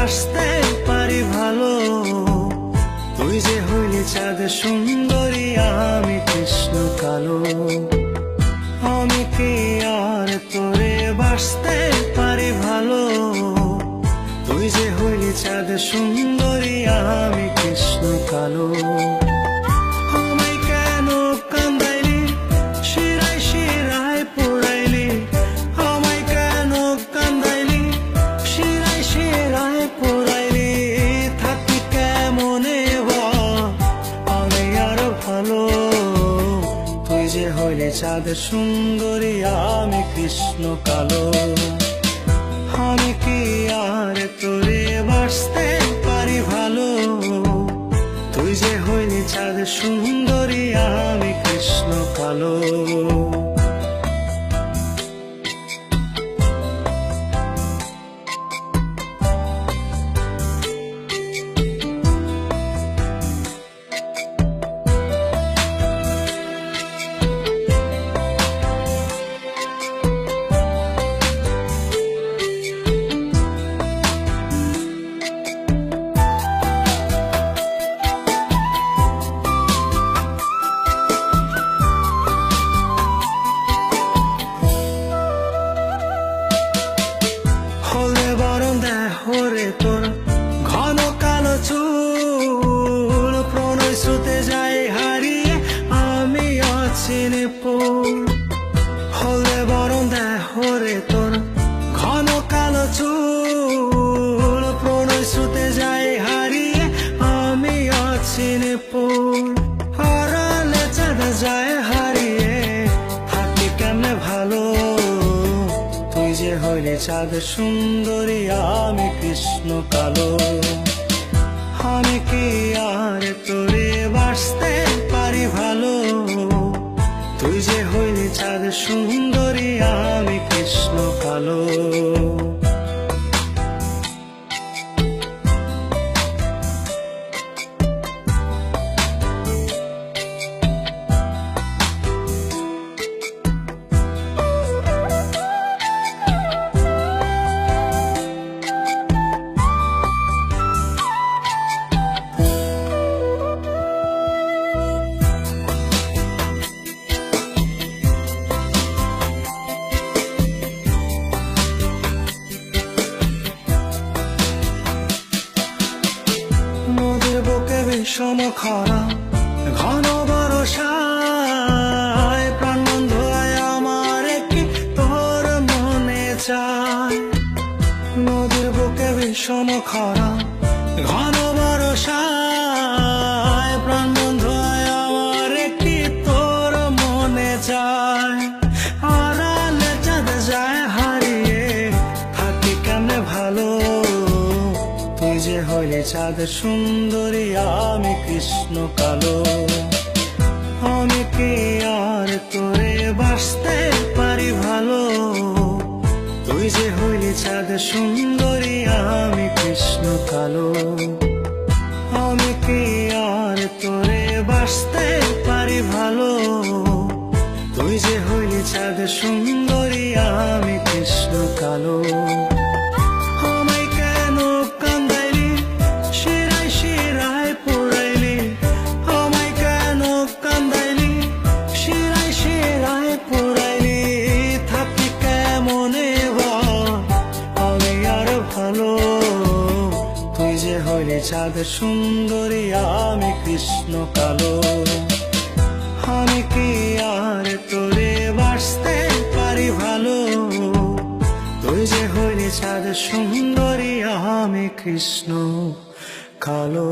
বাসতে পারি ভালো। তুই যে হইলি চাঁদ সুন্দরী, আমি কৃষ্ণ কালো। আমি কি আর তোরে বাসতে পারি ভালো। তুই যে হইলি চাঁদ সুন্দরী, আমি কৃষ্ণ কালো। আমায় কেন কান্দাইলি, শিরায় শিরায় পোড়াইলি। আমায় কেন কান্দাইলি, শিরায় শিরায় পোড়াইলি। থাকি কেমনে আমি আরো ভালো। তুই যে হইলি চাঁদ সুন্দরী, আমি কৃষ্ণ কালো। আমি কি আর তোরে বাসতে পারি ভালো। তুই যে হইলি চাঁদ সুন্দরী, আমি কৃষ্ণ কালো। হলে বরং দেহরে তোর ঘন কালো চুল। প্রণয় স্রোতে যায় হারিয়ে আমি অচিনে পুল। হলে বরং দেহরে তোর ঘন কালো চুল। প্রণয় স্রোতে যায় হারিয়ে আমি অচিনে পুল। হারালে চাঁদ যায় হারিয়ে থাকি কেমনে ভালো। তুই যে হইলি চাঁদ সুন্দরী, আমি কৃষ্ণ কালো। আমি কি আর তোরে বাসতে পারি ভালো। তুই যে হইলি চাঁদ সুন্দরী, আমি কৃষ্ণ কালো। নদীর বুকে বিষম খরা, ঘন বরষায় প্রাণ বন্ধু আমার কি তোর মনে চায়। নদীর বুকে বিষম খরা, ঘন বরষায় প্রাণ বন্ধু আমার কি তোর মনে চায়। আড়ালে চাঁদ যায় হারিয়ে থাকি কেমনে ভালো। তুই যে হইলি চাঁদ সুন্দরী, আমি কৃষ্ণ কালো। আমি কি আর তোরে বাসতে পারি ভালো। তুই যে হইলি চাঁদ সুন্দরী, আমি কৃষ্ণ কালো। আমি কি আর তোরে বাসতে পারি ভালো। তুই যে হইলি চাঁদ সুন্দরী, আমি কৃষ্ণ কালো। আমায় কেন কান্দাইলি, শিরায় শিরায় পোড়াইলি। আমায় কেন কান্দাইলি, শিরায় শিরায় পোড়াইলি। থাকি কেমনে আমি আরো ভালো। তুই যে হইলি চাঁদ সুন্দরী, আমি কৃষ্ণ কালো। আমি কি আর তোরে বাসতে পারি ভালো। তুই যে হইলি চাঁদ সুন্দরী, আমি কৃষ্ণ কালো।